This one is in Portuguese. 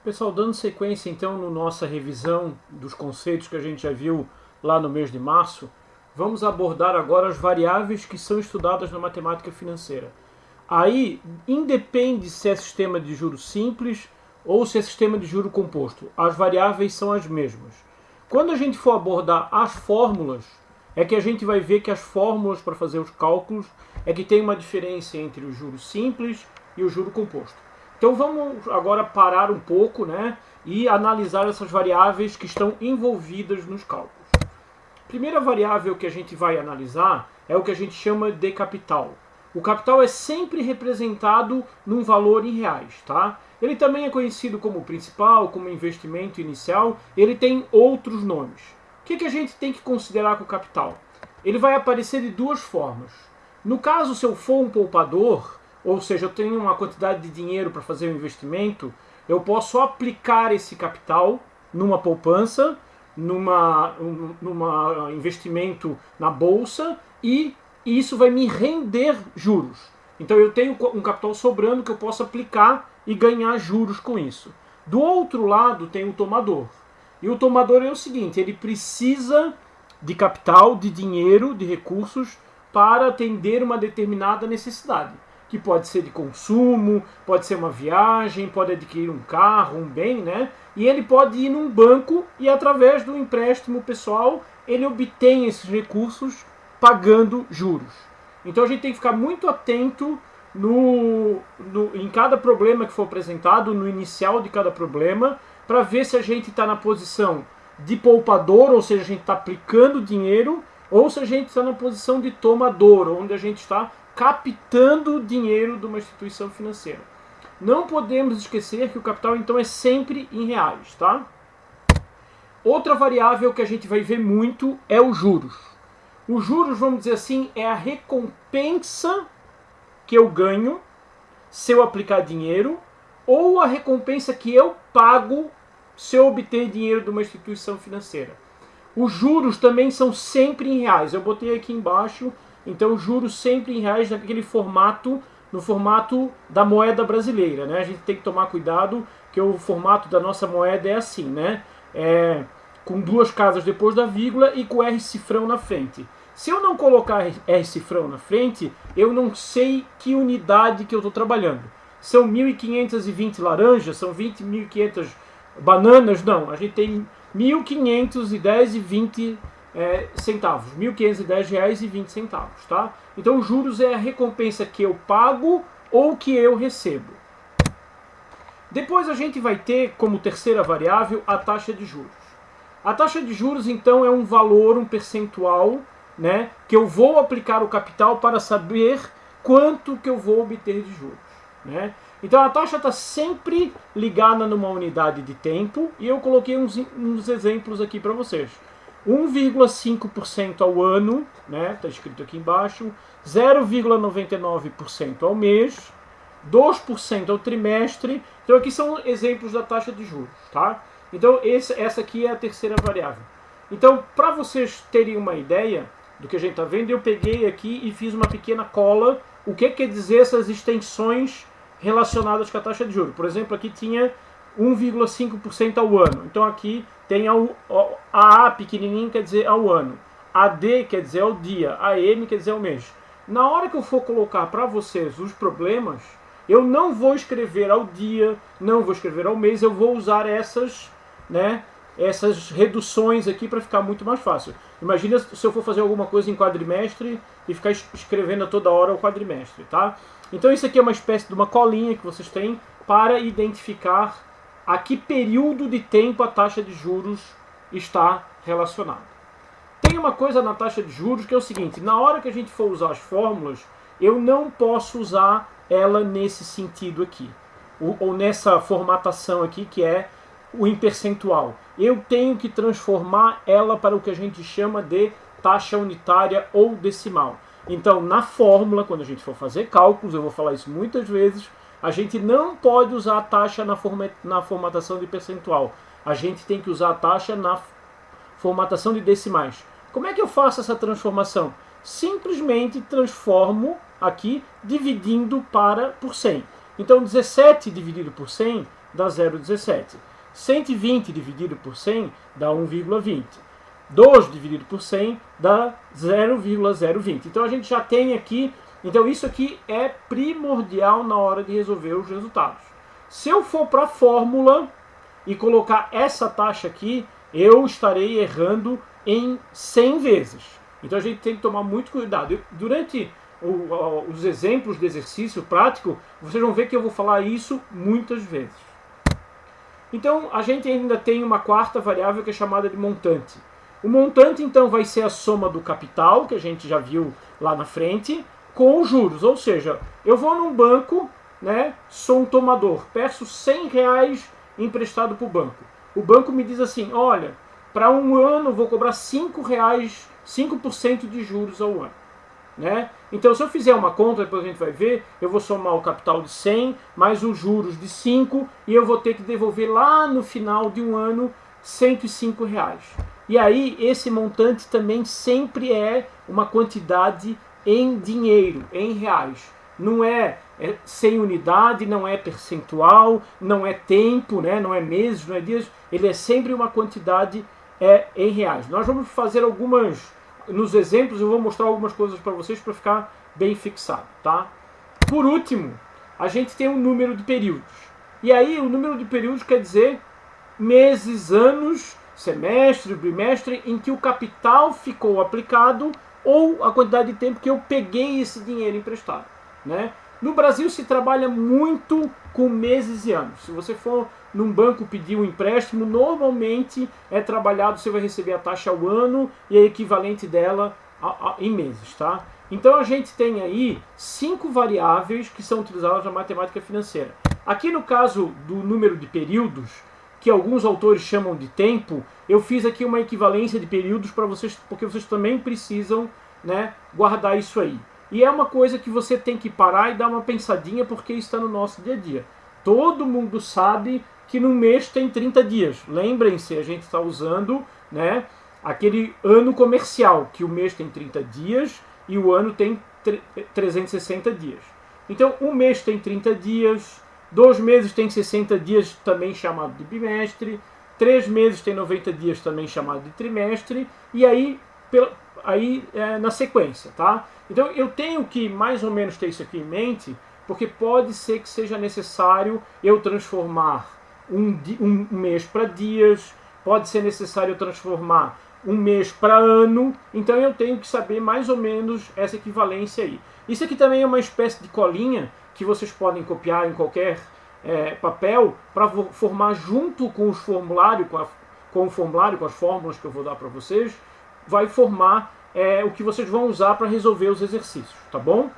Pessoal, dando sequência então na nossa revisão dos conceitos que a gente já viu lá no mês de março, vamos abordar agora as variáveis que são estudadas na matemática financeira. Aí, independe se é sistema de juros simples ou se é sistema de juro composto, as variáveis são as mesmas. Quando a gente for abordar as fórmulas, é que a gente vai ver que as fórmulas para fazer os cálculos é que tem uma diferença entre o juro simples e o juro composto. Então vamos agora parar um pouco, né, e analisar essas variáveis que estão envolvidas nos cálculos. A primeira variável que a gente vai analisar é o que a gente chama de capital. O capital é sempre representado num valor em reais, tá? Ele também é conhecido como principal, como investimento inicial, ele tem outros nomes. O que a gente tem que considerar com o capital? Ele vai aparecer de duas formas. No caso, se eu for um poupador, ou seja, eu tenho uma quantidade de dinheiro para fazer um investimento, eu posso aplicar esse capital numa poupança, numa investimento na bolsa e isso vai me render juros. Então eu tenho um capital sobrando que eu posso aplicar e ganhar juros com isso. Do outro lado tem o tomador. E o tomador é o seguinte, ele precisa de capital, de dinheiro, de recursos para atender uma determinada necessidade, que pode ser de consumo, pode ser uma viagem, pode adquirir um carro, um bem, né? E ele pode ir num banco e através do empréstimo pessoal ele obtém esses recursos pagando juros. Então a gente tem que ficar muito atento em cada problema que for apresentado, no inicial de cada problema, para ver se a gente está na posição de poupador, ou seja, a gente está aplicando dinheiro, ou se a gente está na posição de tomador, onde a gente está captando dinheiro de uma instituição financeira. Não podemos esquecer que o capital então é sempre em reais, tá? Outra variável que a gente vai ver muito é os juros. Os juros, vamos dizer assim, é a recompensa que eu ganho se eu aplicar dinheiro ou a recompensa que eu pago se eu obter dinheiro de uma instituição financeira. Os juros também são sempre em reais. Eu botei aqui embaixo, então juros sempre em reais naquele formato, no formato da moeda brasileira, né? A gente tem que tomar cuidado que o formato da nossa moeda é assim, né? Com duas casas depois da vírgula e com R cifrão na frente. Se eu não colocar R cifrão na frente, eu não sei que unidade que eu estou trabalhando. São 1.520 laranjas, são 20.500 bananas? Não, a gente tem 1.510,20 centavos, R$1.510,20, tá? Então juros é a recompensa que eu pago ou que eu recebo. Depois a gente vai ter como terceira variável a taxa de juros. A taxa de juros então é um valor, um percentual, né, que eu vou aplicar o capital para saber quanto que eu vou obter de juros, né? Então a taxa está sempre ligada numa unidade de tempo e eu coloquei uns exemplos aqui para vocês. 1,5% ao ano, né, está escrito aqui embaixo, 0,99% ao mês, 2% ao trimestre. Então aqui são exemplos da taxa de juros, tá? Então essa aqui é a terceira variável. Então, para vocês terem uma ideia do que a gente está vendo, eu peguei aqui e fiz uma pequena cola. O que quer dizer essas extensões relacionadas com a taxa de juros? Por exemplo, aqui tinha 1,5% ao ano. Então aqui tem a A pequenininho quer dizer ao ano. A D quer dizer ao dia. A M quer dizer ao mês. Na hora que eu for colocar para vocês os problemas, eu não vou escrever ao dia, não vou escrever ao mês, eu vou usar essas, né, essas reduções aqui para ficar muito mais fácil. Imagina se eu for fazer alguma coisa em quadrimestre e ficar escrevendo a toda hora o quadrimestre, tá? Então isso aqui é uma espécie de uma colinha que vocês têm para identificar a que período de tempo a taxa de juros está relacionada. Tem uma coisa na taxa de juros que é o seguinte, na hora que a gente for usar as fórmulas, eu não posso usar ela nesse sentido aqui, ou nessa formatação aqui que é o em percentual. Eu tenho que transformar ela para o que a gente chama de taxa unitária ou decimal. Então, na fórmula, quando a gente for fazer cálculos, eu vou falar isso muitas vezes, a gente não pode usar a taxa na formatação de percentual. A gente tem que usar a taxa na formatação de decimais. Como é que eu faço essa transformação? Simplesmente transformo aqui dividindo por 100. Então 17 dividido por 100 dá 0,17. 120 dividido por 100 dá 1,20. 2 dividido por 100 dá 0,020. Então a gente já tem aqui, então isso aqui é primordial na hora de resolver os resultados. Se eu for para a fórmula e colocar essa taxa aqui, eu estarei errando em 100 vezes. Então a gente tem que tomar muito cuidado. Durante os exemplos de exercício prático, vocês vão ver que eu vou falar isso muitas vezes. Então a gente ainda tem uma quarta variável que é chamada de montante. O montante então vai ser a soma do capital, que a gente já viu lá na frente, com os juros. Ou seja, eu vou num banco, né, sou um tomador, peço R$100 emprestado para o banco. O banco me diz assim, olha, para um ano eu vou cobrar R$5, 5% de juros ao ano. Né? Então, se eu fizer uma conta, depois a gente vai ver, eu vou somar o capital de 100 mais os juros de 5 e eu vou ter que devolver lá no final de um ano R$105. E aí, esse montante também sempre é uma quantidade em dinheiro, em reais. Não é 100 unidade, não é percentual, não é tempo, né? Não é meses, não é dias. Ele é sempre uma quantidade em reais. Nós vamos fazer nos exemplos eu vou mostrar algumas coisas para vocês para ficar bem fixado, tá? Por último, a gente tem um número de períodos. E aí o número de períodos quer dizer meses, anos, semestre, bimestre em que o capital ficou aplicado ou a quantidade de tempo que eu peguei esse dinheiro emprestado, né? No Brasil se trabalha muito com meses e anos. Se você for num banco pedir um empréstimo, normalmente é trabalhado, você vai receber a taxa ao ano e a equivalente dela em meses, tá? Então a gente tem aí 5 variáveis que são utilizadas na matemática financeira. Aqui no caso do número de períodos, que alguns autores chamam de tempo, eu fiz aqui uma equivalência de períodos para vocês, porque vocês também precisam, né, guardar isso aí. E é uma coisa que você tem que parar e dar uma pensadinha, porque está no nosso dia a dia. Todo mundo sabe que no mês tem 30 dias. Lembrem-se, a gente está usando, né, aquele ano comercial, que o mês tem 30 dias e o ano tem 360 dias. Então, um mês tem 30 dias, 2 meses tem 60 dias, também chamado de bimestre, 3 meses tem 90 dias, também chamado de trimestre, e aí na sequência, tá? Então eu tenho que mais ou menos ter isso aqui em mente, porque pode ser que seja necessário eu transformar um mês para dias, pode ser necessário eu transformar um mês para ano, então eu tenho que saber mais ou menos essa equivalência aí. Isso aqui também é uma espécie de colinha que vocês podem copiar em qualquer papel para formar junto com os formulários, com o formulário, com as fórmulas que eu vou dar para vocês, vai formar o que vocês vão usar para resolver os exercícios, tá bom?